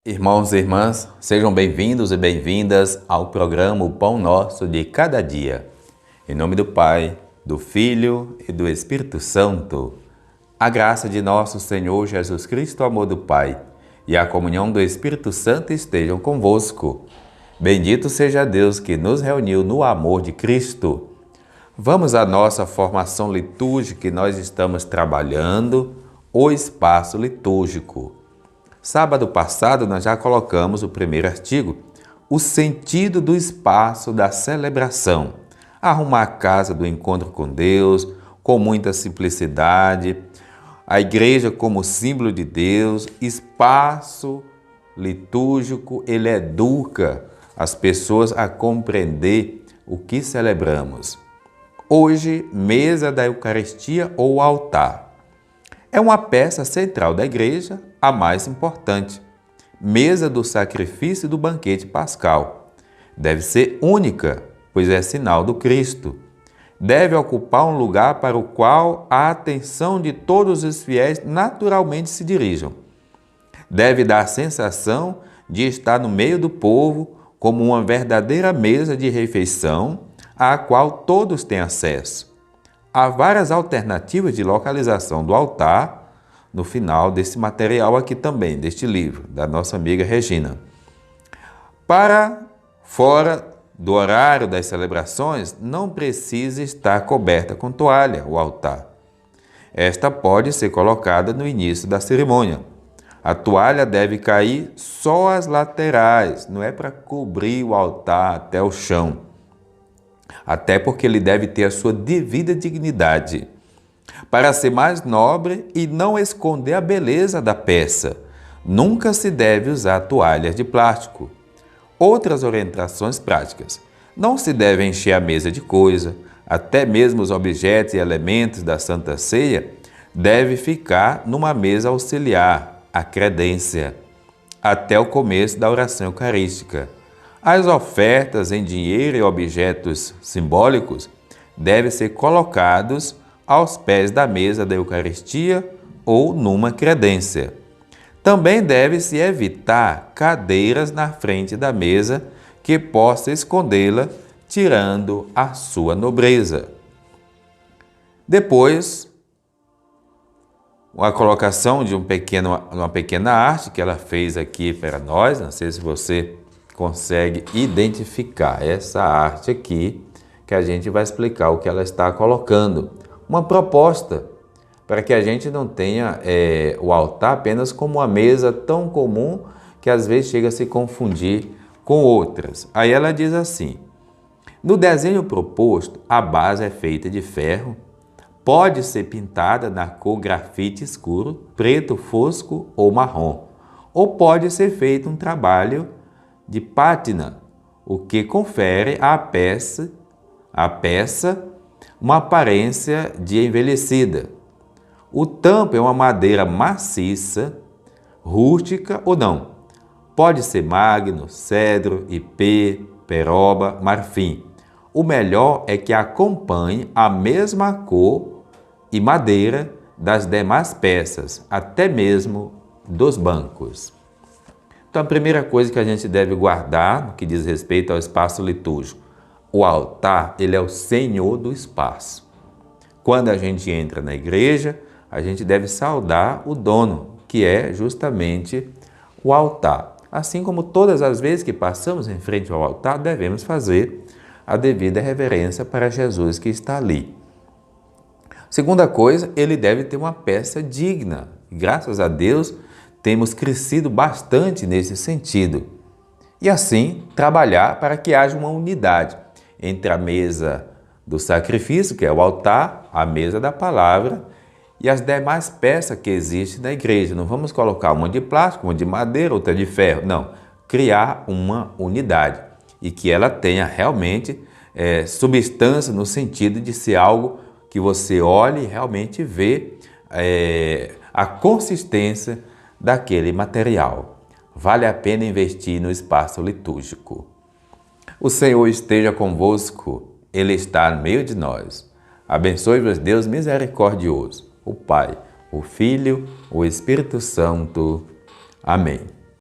Irmãos e irmãs, sejam bem-vindos e bem-vindas ao programa O Pão Nosso de Cada Dia. Em nome do Pai, do Filho e do Espírito Santo. A graça de nosso Senhor Jesus Cristo, o amor do Pai e a comunhão do Espírito Santo estejam convosco. Bendito seja Deus que nos reuniu no amor de Cristo. Vamos à nossa formação litúrgica que nós estamos trabalhando, o espaço litúrgico. Sábado passado nós já colocamos o primeiro artigo, o sentido do espaço da celebração. Arrumar a casa do encontro com Deus, com muita simplicidade, a igreja como símbolo de Deus, espaço litúrgico, ele educa as pessoas a compreender o que celebramos. Hoje, mesa da Eucaristia ou altar. É uma peça central da igreja, a mais importante. Mesa do sacrifício do banquete pascal. Deve ser única, pois é sinal do Cristo. Deve ocupar um lugar para o qual a atenção de todos os fiéis naturalmente se dirijam. Deve dar a sensação de estar no meio do povo como uma verdadeira mesa de refeição à qual todos têm acesso. Há várias alternativas de localização do altar no final desse material aqui também, deste livro, da nossa amiga Regina. Para fora do horário das celebrações, não precisa estar coberta com toalha o altar. Esta pode ser colocada no início da cerimônia. A toalha deve cair só às laterais, não é para cobrir o altar até o chão. Até porque ele deve ter a sua devida dignidade, para ser mais nobre e não esconder a beleza da peça. Nunca se deve usar toalhas de plástico. Outras orientações práticas. Não se deve encher a mesa de coisa, até mesmo os objetos e elementos da Santa Ceia deve ficar numa mesa auxiliar, a credência, até o começo da oração eucarística. As ofertas em dinheiro e objetos simbólicos devem ser colocados aos pés da mesa da Eucaristia ou numa credência. Também deve-se evitar cadeiras na frente da mesa que possa escondê-la, tirando a sua nobreza. Depois, a colocação de uma pequena arte que ela fez aqui para nós, não sei se você consegue identificar essa arte aqui, que a gente vai explicar o que ela está colocando. Uma proposta para que a gente não tenha o altar apenas como uma mesa tão comum que às vezes chega a se confundir com outras. Aí ela diz assim, no desenho proposto, a base é feita de ferro, pode ser pintada na cor grafite escuro, preto fosco ou marrom, ou pode ser feito um trabalho de pátina, o que confere à peça uma aparência de envelhecida. O tampo é uma madeira maciça, rústica ou não. Pode ser magno, cedro, ipê, peroba, marfim. O melhor é que acompanhe a mesma cor e madeira das demais peças, até mesmo dos bancos. Então, a primeira coisa que a gente deve guardar no que diz respeito ao espaço litúrgico, o altar, ele é o Senhor do espaço. Quando a gente entra na igreja, a gente deve saudar o dono, que é justamente o altar. Assim como todas as vezes que passamos em frente ao altar, devemos fazer a devida reverência para Jesus que está ali. Segunda coisa, ele deve ter uma peça digna. Graças a Deus, temos crescido bastante nesse sentido. E assim, trabalhar para que haja uma unidade entre a mesa do sacrifício, que é o altar, a mesa da palavra e as demais peças que existem na igreja. Não vamos colocar uma de plástico, uma de madeira, outra de ferro. Não, criar uma unidade e que ela tenha realmente substância no sentido de ser algo que você olhe e realmente vê a consistência daquele material. Vale a pena investir no espaço litúrgico. O Senhor esteja convosco, Ele está no meio de nós. Abençoe-vos Deus misericordioso, o Pai, o Filho, o Espírito Santo. Amém.